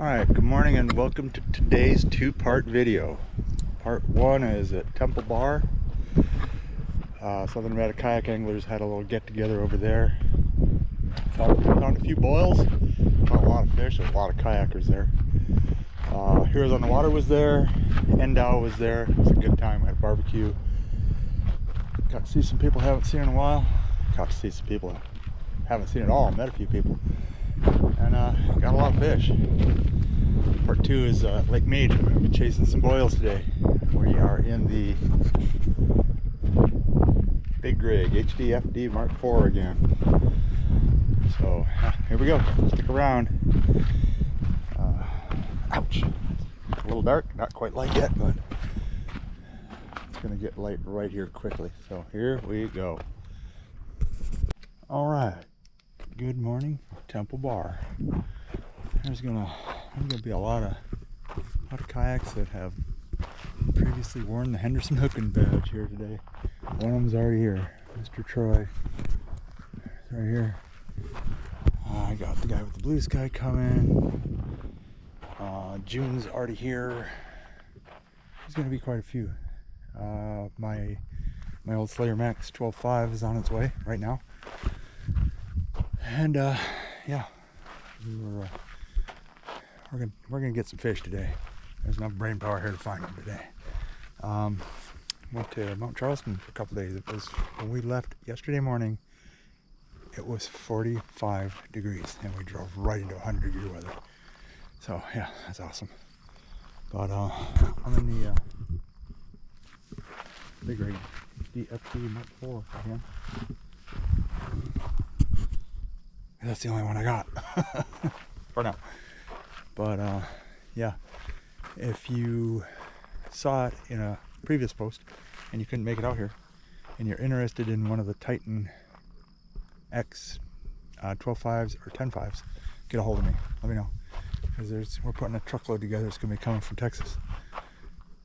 Alright, good morning and welcome to today's two-part video. Part one is at Temple Bar. Southern Nevada kayak anglers had a little get-together over there. Found a few boils, found a lot of fish, a lot of kayakers there. Heroes on the Water was there, Endow was there. It was a good time. We had a barbecue. Got to see some people I haven't seen in a while. Got to see some people I haven't seen at all. Met a few people. And got a lot of fish. Part two is Lake Mead. We're going to be chasing some boils today. We are in the Big Rig HDFD Mark IV again. So here we go. Stick around. Ouch. It's a little dark. Not quite light yet, but it's going to get light right here quickly. So here we go. All right. Good morning, Temple Bar. There's gonna be a lot of kayaks that have previously worn the Henderson Hooking badge here today. One of them's already here, Mr. Troy. He's right here. I got the guy with the blue sky coming. June's already here. There's gonna be quite a few. My old Slayer Max 12.5 is on its way right now. And yeah, we're gonna get some fish today. There's enough brain power here to find them today. Went to Mount Charleston for a couple days. It was when we left yesterday morning. It was 45 degrees, and we drove right into 100-degree weather. So yeah, that's awesome. But I'm in the Big Rig HDFD Mark IV again. That's the only one I got for now. But yeah, if you saw it in a previous post and you couldn't make it out here and you're interested in one of the Titan X 12.5s or 10.5s, get a hold of me. Let me know, because we're putting a truckload together. It's going to be coming from Texas,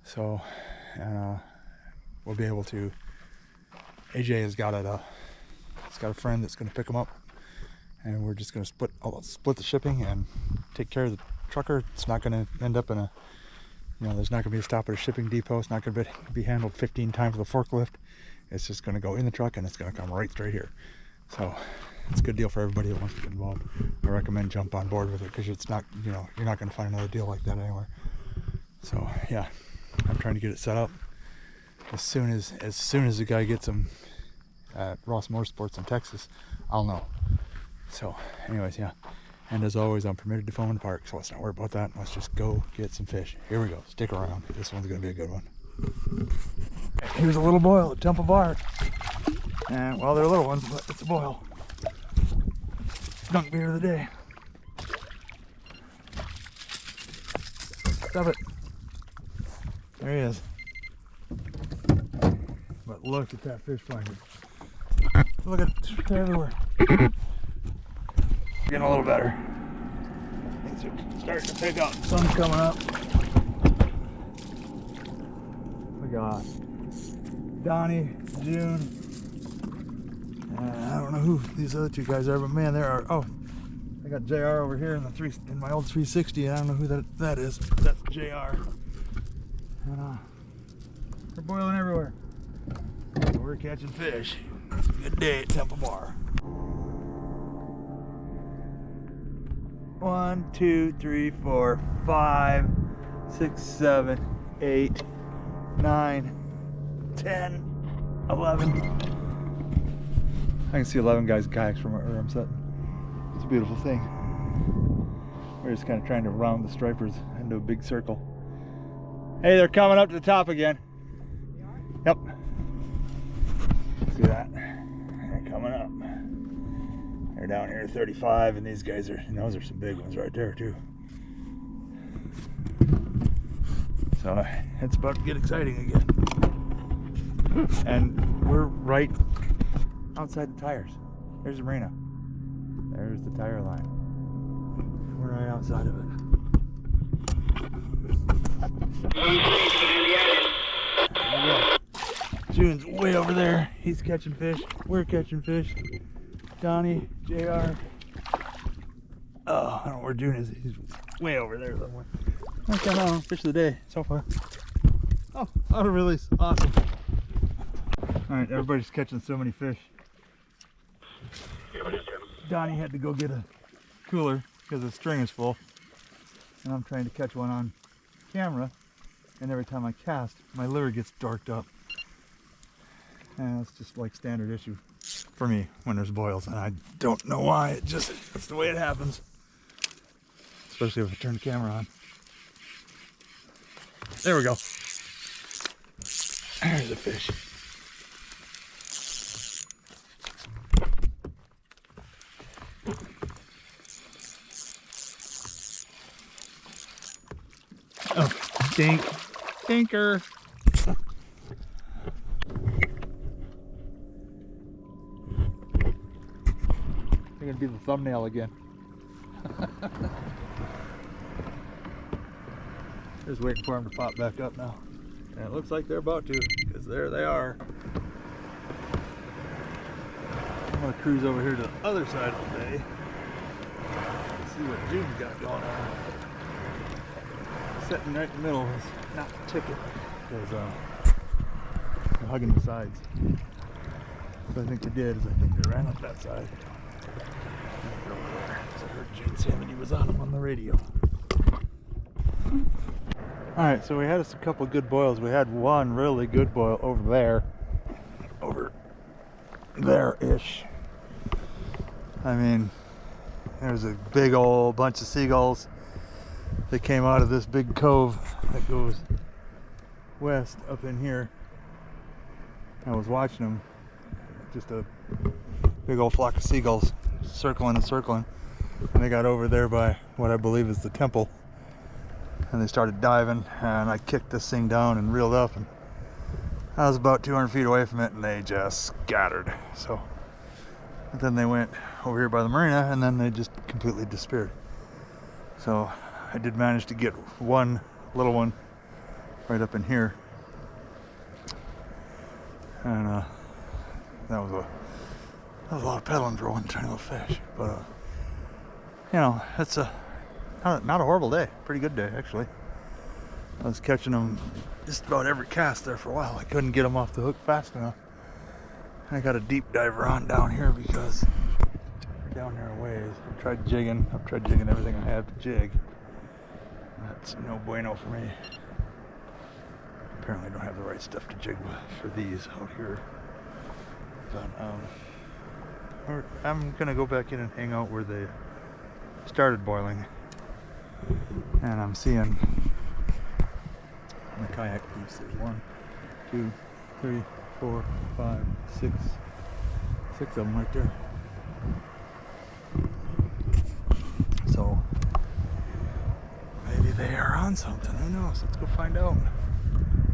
so and we'll be able to. AJ has got he's got a friend that's going to pick them up. And we're just going to split the shipping and take care of the trucker. It's not going to end up in there's not going to be a stop at a shipping depot. It's not going to be handled 15 times with a forklift. It's just going to go in the truck and it's going to come right straight here. So it's a good deal for everybody that wants to get involved. I recommend jump on board with it, because it's not, you're not going to find another deal like that anywhere. So yeah, I'm trying to get it set up as soon as the guy gets them at Ross Motorsports in Texas. I'll know. So anyways, yeah, and as always, I'm permitted to film in the park, so let's not worry about that. Let's just go get some fish. Here we go. Stick around. This one's gonna be a good one. Here's a little boil at Temple Bar, and well, they're little ones, but it's a boil. Skunk beer of the day. Stop it. There he is. But look at that fish finder. Look at they're everywhere. Getting a little better. Things are starting to pick up. Sun's coming up. We got Donnie, June, and I don't know who these other two guys are, but man, there are. Oh, I got JR over here in my old 360. I don't know who that is. But that's JR. And they're boiling everywhere. So we're catching fish. It's a good day at Temple Bar. 1, 2, 3, 4, 5, 6, 7, 8, 9, 10, 11. I can see 11 guys' kayaks from where I'm sitting. It's a beautiful thing. We're just kind of trying to round the stripers into a big circle. Hey, they're coming up to the top again. Yep. See that? They're coming up. They're down here 35, and these guys are, those are some big ones right there too. So it's about to get exciting again. And we're right outside the tires. There's the marina. There's the tire line. We're right outside of it. June's way over there. He's catching fish. We're catching fish. Donnie, JR. Oh, I don't know where June is. He's way over there somewhere. Okay, no, fish of the day so far. Oh, auto release, awesome. All right, everybody's catching so many fish. Donnie had to go get a cooler because the string is full, and I'm trying to catch one on camera, and every time I cast, my lure gets darked up. And it's just like standard issue for me when there's boils, and I don't know why. That's the way it happens. Especially if I turn the camera on. There we go. There's a fish. Oh, stinker. They're gonna be the thumbnail again. Just waiting for them to pop back up now. And it looks like they're about to, because there they are. I'm gonna cruise over here to the other side of the bay. See what June's got going on. Sitting right in the middle is not the ticket, because they're hugging the sides. So I think they did is I think they ran up that side. Over there. So I heard June say that he was on them on the radio. Alright, so we had us a couple good boils. We had one really good boil over there-ish. I mean, there's a big old bunch of seagulls that came out of this big cove that goes west up in here. I was watching them, just a big old flock of seagulls circling and circling, and they got over there by what I believe is the temple, and they started diving, and I kicked this thing down and reeled up, and I was about 200 feet away from it, and they just scattered. So and then they went over here by the marina, and then they just completely disappeared. So I did manage to get one little one right up in here, and that was a lot of pedaling for one tiny little fish. But you know, it's not a horrible day. Pretty good day, actually. I was catching them just about every cast there for a while. I couldn't get them off the hook fast enough. I got a deep diver on down here because we're down there a ways. I've tried jigging everything I have to jig. That's no bueno for me. Apparently I don't have the right stuff to jig with for these out here. But I'm gonna go back in and hang out where they started boiling. And I'm seeing on the kayak piece there's 1, 2, 3, 4, 5, 6 of them right there. So maybe they are on something. Who knows? Let's go find out.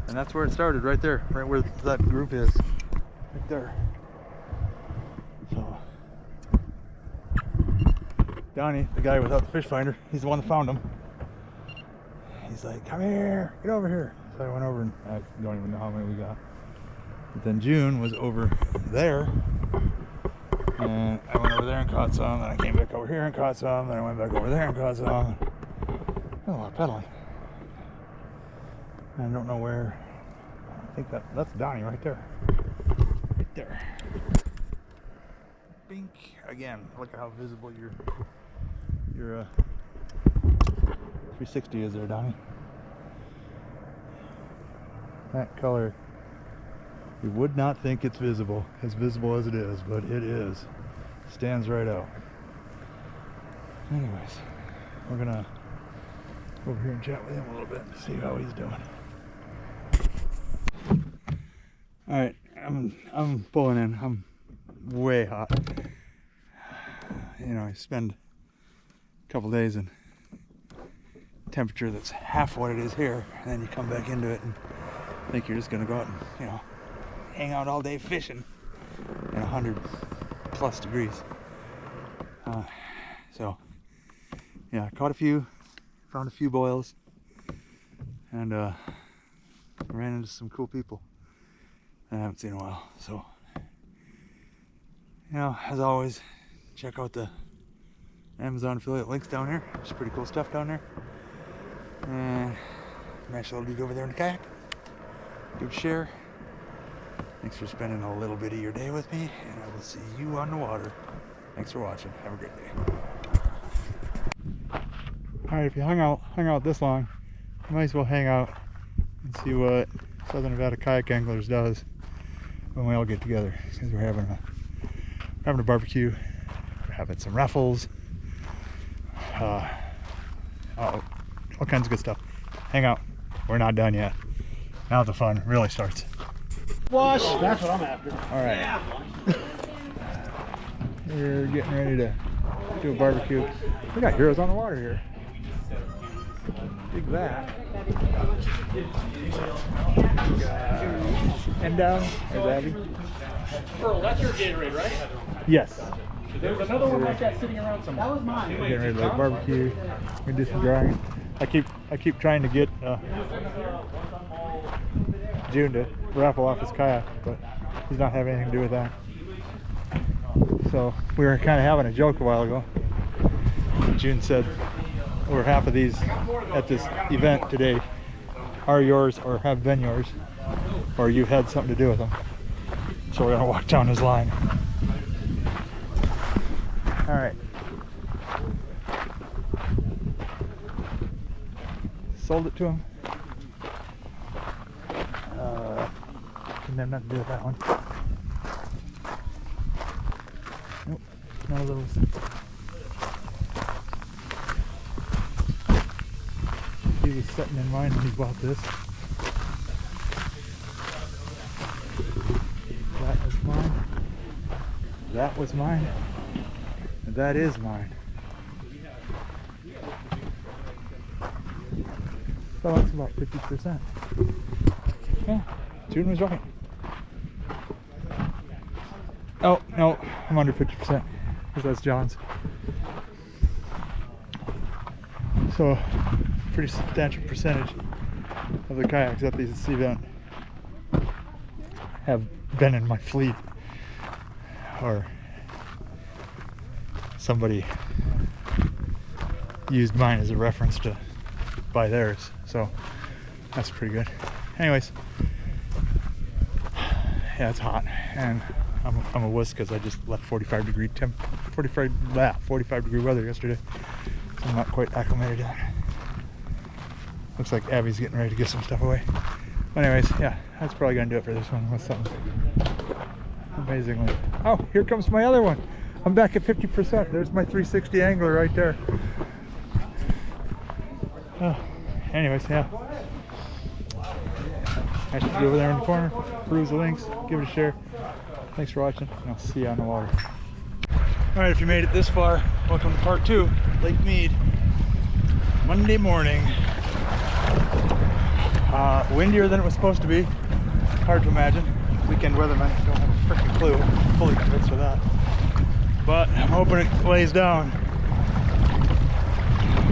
And that's where it started, right there, right where that group is, right there. So Donnie, the guy without the fish finder, he's the one that found them. He's like, come here, get over here. So I went over, and I don't even know how many we got. But then June was over there, and I went over there and caught some, then I came back over here and caught some, then I went back over there and caught some. A lot of pedaling. I don't know where. I think that's Donnie right there. Right there. Bink. Again, look at how visible your 360 is there, Donnie. That color, you would not think it's visible as it is, but it is. Stands right out. Anyways, we're gonna go over here and chat with him a little bit and see how he's doing. All right, I'm pulling in. I'm way hot. You know, I spend a couple days in temperature that's half what it is here, and then you come back into it and think you're just gonna go out and, you know, hang out all day fishing in 100+ degrees. So yeah, caught a few, found a few boils, and ran into some cool people that I haven't seen in a while. So, you know, as always, check out the Amazon affiliate links down there. There's pretty cool stuff down there. And nice little dude over there in the kayak. Give it a share. Thanks for spending a little bit of your day with me, and I will see you on the water. Thanks for watching. Have a great day. Alright, if you hung out this long, you might as well hang out and see what Southern Nevada Kayak Anglers does when we all get together. Because we're having a barbecue, we're having some raffles, all kinds of good stuff. Hang out. We're not done yet. Now the fun really starts. Wash! That's what I'm after. Alright. We're getting ready to do a barbecue. We got Heroes on the Water here. Dig that. And down. There's Abby. That's your Gatorade, right? Yes. There's another one like that sitting around somewhere. That was mine. We're getting ready to barbecue. We're gonna do some drying. I keep trying to get June to raffle off his kayak, but he's not having anything to do with that. So we were kind of having a joke a while ago. June said, "Over half of these at this event today are yours or have been yours, or you've had something to do with them." So we're gonna walk down his line. All right. Sold it to him. Didn't have nothing to do with that one. Nope, none of those. He was setting in mind when he bought this. That was mine. That was mine. And that is mine. So that's about 50%. Yeah, June was right. Oh, no, I'm under 50%, because that's John's. So, pretty substantial percentage of the kayaks at this event have been in my fleet, or somebody used mine as a reference to buy theirs, so that's pretty good. Anyways, yeah, it's hot, and I'm a wuss because I just left 45 degree weather yesterday, so I'm not quite acclimated yet. Looks like Abby's getting ready to give some stuff away. But anyways, yeah, that's probably gonna do it for this one with something amazingly. Oh, here comes my other one. I'm back at 50%. There's my 360 angler right there. Anyways, yeah. I should be over there in the corner, peruse the links, give it a share. Thanks for watching, and I'll see you on the water. Alright, if you made it this far, welcome to part 2, Lake Mead. Monday morning. Windier than it was supposed to be. Hard to imagine. Weekend weathermen don't have a freaking clue. I'm fully convinced of that. But I'm hoping it lays down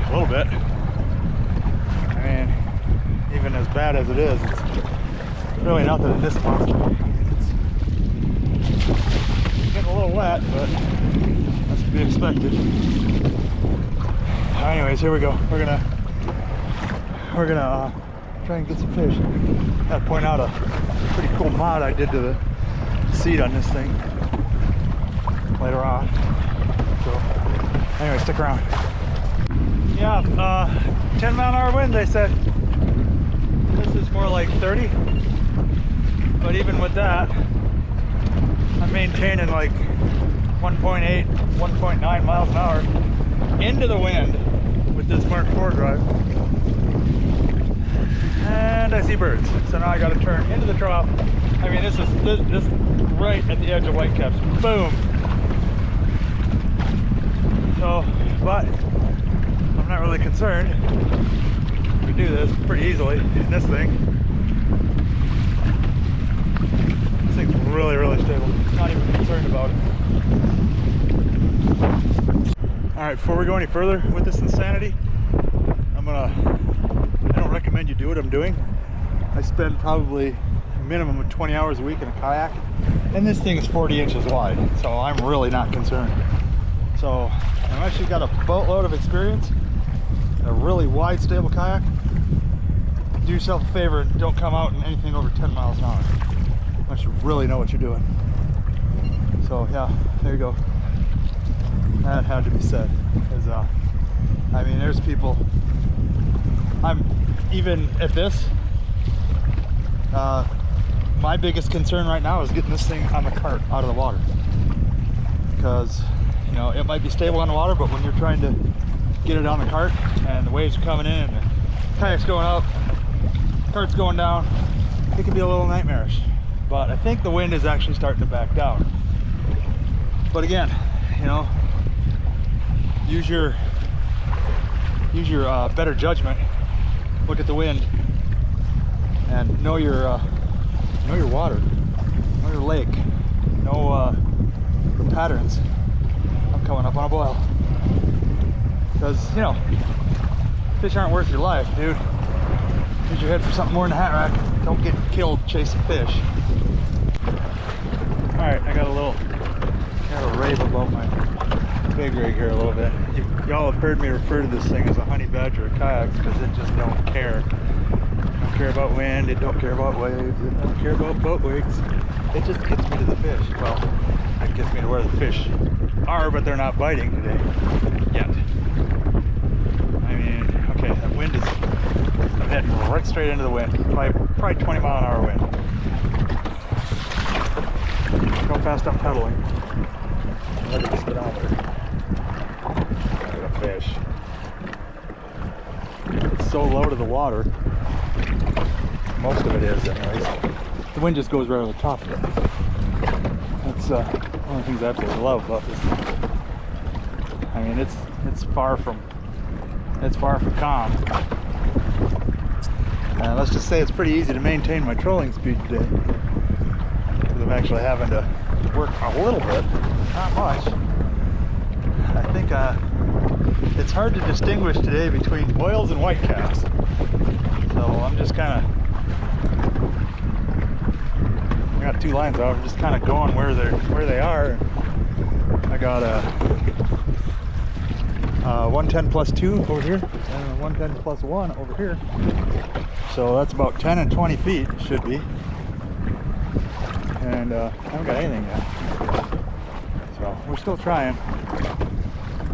a little bit. I mean, even as bad as it is, it's really nothing in this monster. It's getting a little wet, but that's to be expected. Anyways, here we go. We're gonna try and get some fish. Gotta point out a pretty cool mod I did to the seat on this thing later on. So anyway, stick around. Yeah, 10-mile-an-hour wind, they said. This is more like 30, but even with that, I'm maintaining like 1.8, 1.9 miles an hour into the wind with this Mark IV drive. And I see birds, so now I got to turn into the trough. I mean, this is right at the edge of whitecaps. Boom. So, but I'm not really concerned. We do this pretty easily in this thing. This thing's really, really stable. Not even concerned about it. All right, before we go any further with this insanity, I don't recommend you do what I'm doing. I spend probably a minimum of 20 hours a week in a kayak, and this thing is 40 inches wide, so I'm really not concerned. So unless you've got a boatload of experience and a really wide, stable kayak, do yourself a favor and don't come out in anything over 10 miles an hour unless you really know what you're doing. So yeah, there you go. That had to be said. Because I mean, there's people. I'm even at this. My biggest concern right now is getting this thing on the cart out of the water, because you know it might be stable on the water, but when you're trying to get it on the cart and the waves are coming in and the kayak's going up, cart's going down, it can be a little nightmarish. But I think the wind is actually starting to back down. But again, you know, use your better judgment. Look at the wind and know your water, know your lake, know the patterns. I'm coming up on a boil because, you know, fish aren't worth your life, dude. Use your head for something more than a hat rack. Don't get killed chasing fish. All right, I got a rave about my big rig here a little bit. Y'all have heard me refer to this thing as a honey badger of kayaks because it just don't care. It don't care about wind, it don't care about waves, it don't care about boat wakes. It just gets me to the fish. Well, it gets me to where the fish are, but they're not biting today yet. I mean, okay, that wind is, I'm heading right straight into the wind. Probably 20 mile an hour wind. Look how fast I'm pedaling. Look at the speedometer. Look at a fish. It's so low to the water. Most of it is, anyways. The wind just goes right over the top of it. That's one of the things I absolutely love about this thing. I mean, it's far from calm. Let's just say it's pretty easy to maintain my trolling speed today, because I'm actually having to work a little bit, not much. I think it's hard to distinguish today between boils and whitecaps. So I'm just kind of, I got two lines out. I'm just kind of going where they are. I got a 110 plus 2 over here and a 110 plus 1 over here. So that's about 10 and 20 feet, should be. And I haven't got anything yet. So we're still trying.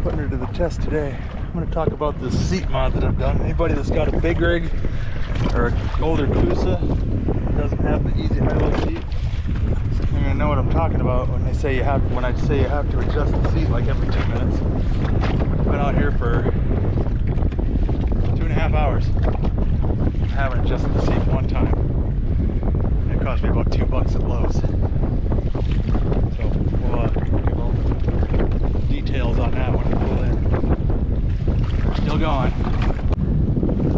Putting her to the test today. I'm going to talk about this seat mod that I've done. Anybody that's got a big rig or an older Cruza that doesn't have the easy high-low seat, you're going to know what I'm talking about when I say you have to adjust the seat like every 2 minutes. Been out here for 2.5 hours. I haven't adjusted the seat one time. It cost me about $2 at Lowe's. So we'll give all the details on that when we pull in. Still going.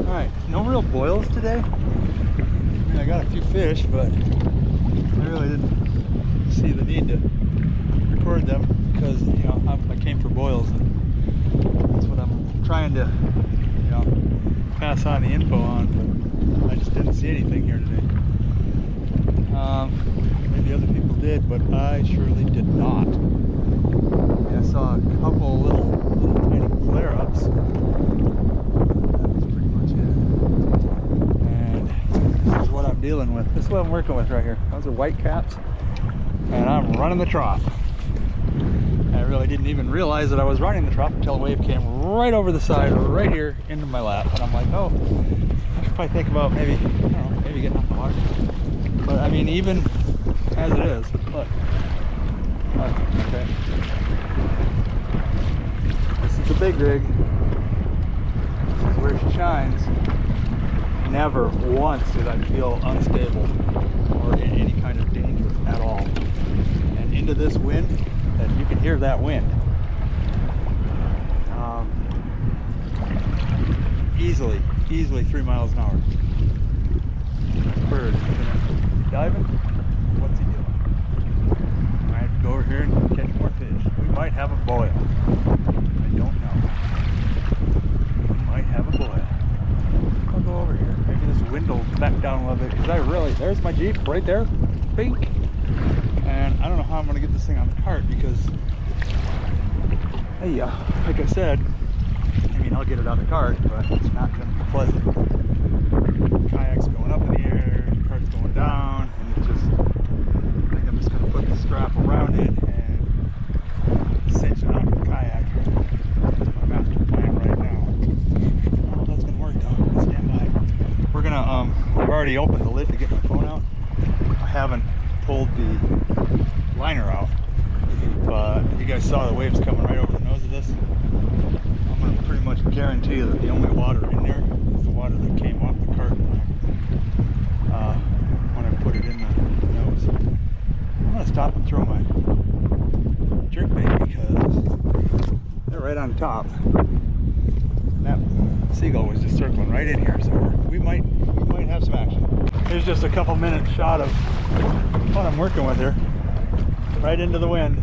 Alright, no real boils today. I mean, I got a few fish, but I really didn't see the need to record them because, you know, I came for boils, and that's what I'm trying to, you know, pass on the info on, but I just didn't see anything here today. Maybe other people did, but I surely did not. I saw a couple little tiny flare-ups. That was pretty much it. And this is what I'm dealing with. This is what I'm working with right here. Those are white caps, and I'm running the trough. I really didn't even realize that I was running the trough until a wave came right over the side, right here into my lap, and I'm like, oh, I should probably think about maybe, I don't know, maybe getting off the water. But I mean, even as it is, look. Okay. This is the big rig. This is where she shines. Never once did I feel unstable or in any kind of danger at all. And into this wind, and you can hear that wind. Easily 3 miles an hour. Bird, diving? What's he doing? I have to go over here and catch more fish. We might have a boil. I don't know. We might have a boil. I'll go over here. Maybe this wind will back down a little bit, because there's my Jeep right there. Bink. And I don't know how I'm going to get this thing on the cart, because Hey, like I said, I mean, I'll get it out of the cart, but it's not going to be pleasant. The kayak's going up in the air, the cart's going down, and it's just, I think I'm just going to put the strap around it and cinch it onto the kayak. That's my master plan right now. Oh, that's going to work though. Stand by. We're going to, I've already opened the lid to get my phone out. I haven't pulled the liner out, but you guys saw the waves coming right over the nose of this. I'm going to pretty much guarantee you that the only water in there is the water that came off the cart when I put it in the nose. I'm going to stop and throw my jerkbait because they're right on top. And that seagull was just circling right in here, so we might have some action. Here's just a couple minute shot of what I'm working with here. Right into the wind.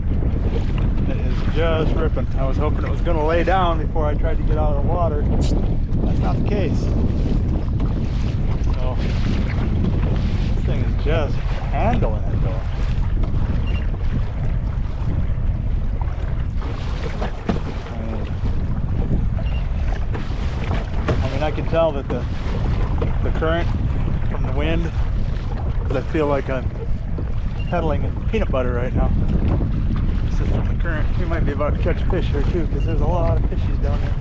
It is just ripping. I was hoping it was going to lay down before I tried to get out of the water. That's not the case. So this thing is just handling it though. I mean, I can tell that the current from the wind, but I feel like I'm pedaling in peanut butter right now. From the current, we might be about to catch a fish here too, because there's a lot of fishies down there.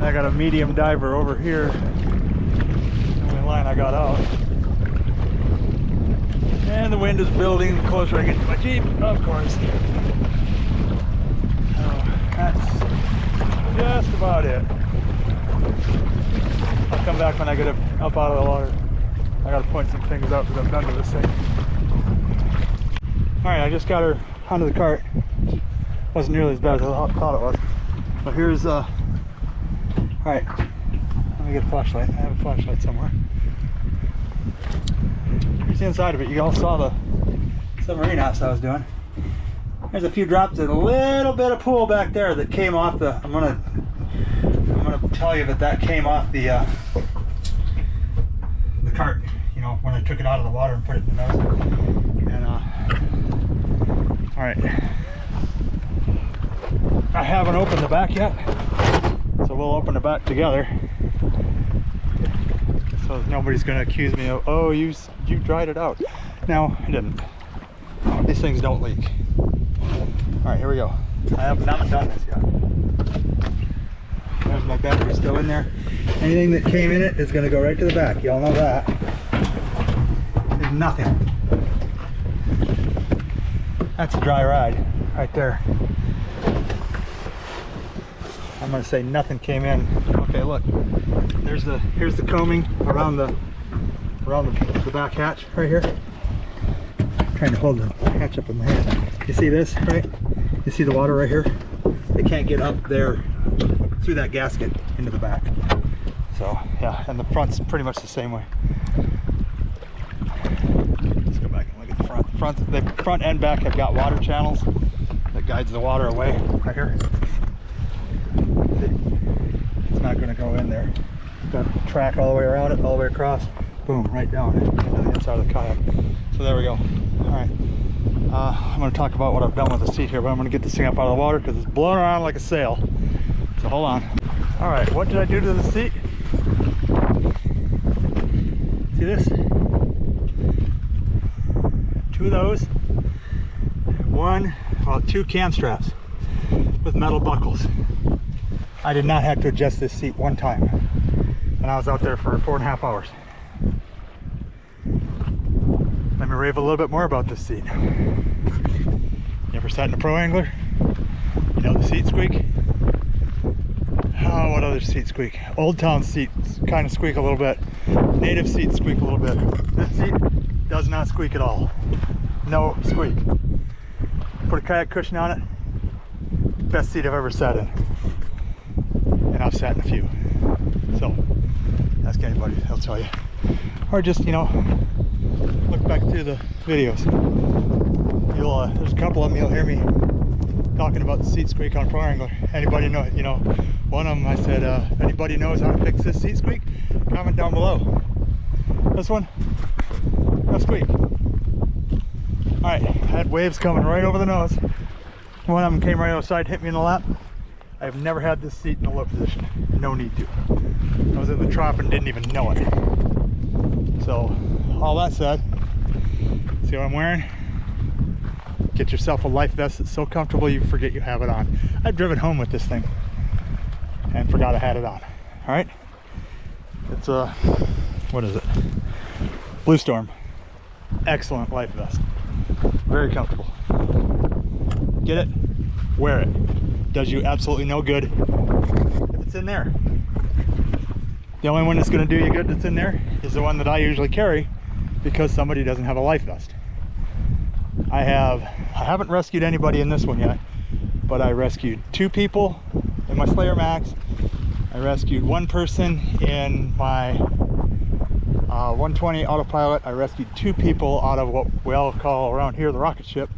I got a medium diver over here. The only line I got out. And the wind is building the closer I get to my Jeep, of course. That's just about it. I'll come back when I get up out of the water. I gotta point some things out because I'm done with this thing. Alright, I just got her onto the cart. Wasn't nearly as bad as I thought it was. But here's alright, let me get a flashlight. I have a flashlight somewhere. Here's the inside of it. You all saw the submarine house I was doing. There's a few drops of a little bit of pool back there that came off the, I'm gonna tell you that came off the cart, you know, when I took it out of the water and put it in the nose. And alright, I haven't opened the back yet, so we'll open the back together, so nobody's going to accuse me of, oh, you dried it out. No, I didn't. These things don't leak. Alright, here we go. I have not done this yet. There's my battery still in there. Anything that came in it is going to go right to the back. Y'all know that. There's nothing. That's a dry ride right there. I'm going to say nothing came in. Okay, look. Here's the combing around the back hatch right here. I'm trying to hold the hatch up in my hand. You see this, right? You see the water right here? They can't get up there through that gasket into the back. So yeah, and the front's pretty much the same way. Let's go back and look at the front. The front and back have got water channels that guides the water away right here. It's not going to go in there. Got a track all the way around it, all the way across. Boom, right down into the inside of the kayak. So there we go. All right. I'm going to talk about what I've done with the seat here, but I'm going to get this thing up out of the water because it's blowing around like a sail. So hold on. All right, what did I do to the seat? See this? 2 of those. 2 cam straps with metal buckles. I did not have to adjust this seat one time, and I was out there for 4.5 hours. Let me rave a little bit more about this seat. You ever sat in a pro angler? You know the seat squeak? Oh, what other seat squeak? Old Town seats kind of squeak a little bit. Native seats squeak a little bit. This seat does not squeak at all. No squeak. Put a kayak cushion on it. Best seat I've ever sat in. And I've sat in a few. So, ask anybody, they'll tell you. Or just, you know, look back through the videos. There's a couple of them, you'll hear me talking about the seat squeak on Pro Angler. Anybody know, you know, one of them I said, if anybody knows how to fix this seat squeak, comment down below. This one, no squeak. Alright, had waves coming right over the nose. One of them came right outside, hit me in the lap. I have never had this seat in a low position. No need to. I was in the trough and didn't even know it. So, all that said, see what I'm wearing? Get yourself a life vest that's so comfortable you forget you have it on. I've driven home with this thing and forgot I had it on. All right? It's a, what is it? Blue Storm. Excellent life vest. Very comfortable. Get it, wear it. Does you absolutely no good if it's in there. The only one that's going to do you good that's in there is the one that I usually carry because somebody doesn't have a life vest. I haven't rescued anybody in this one yet, but I rescued 2 people in my Slayer Max. I rescued 1 person in my 120 autopilot. I rescued 2 people out of what we all call around here the rocket ship,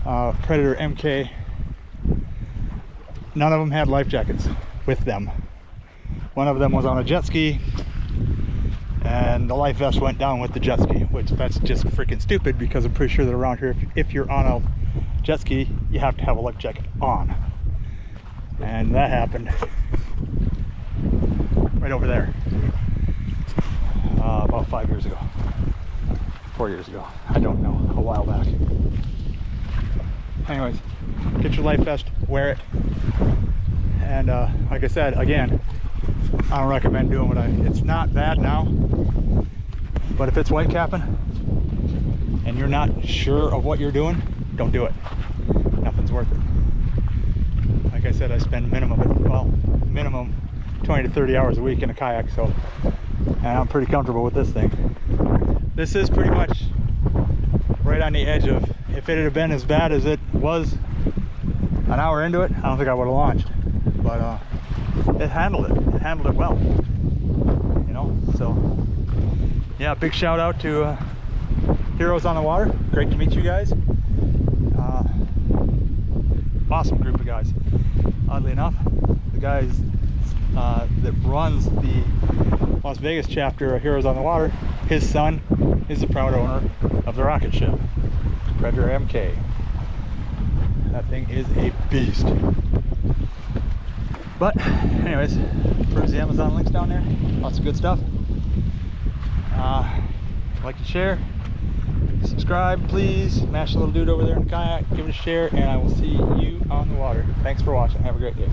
Predator MK. None of them had life jackets with them. One of them was on a jet ski, and the life vest went down with the jet ski, which that's just freaking stupid because I'm pretty sure that around here, if you're on a jet ski, you have to have a life jacket on. And that happened right over there about 5 years ago, 4 years ago, I don't know, a while back. Anyways, get your life vest, wear it, and like I said, again, I don't recommend doing what it's not bad now, but if it's white capping and you're not sure of what you're doing, don't do it. Nothing's worth it. Like I said, I spend minimum 20 to 30 hours a week in a kayak, so, and I'm pretty comfortable with this thing. This is pretty much right on the edge of, if it had been as bad as it was an hour into it, I don't think I would have launched, but it handled it well, you know. So yeah, big shout out to Heroes on the Water. Great to meet you guys. Awesome group of guys. Oddly enough, the guys that runs the Las Vegas chapter of Heroes on the Water, his son is the proud owner of the rocket ship, Predator MK. That thing is a beast. But anyways, peruse the Amazon links down there. Lots of good stuff. Like and share. Subscribe, please. Smash the little dude over there in the kayak. Give it a share, and I will see you on the water. Thanks for watching. Have a great day.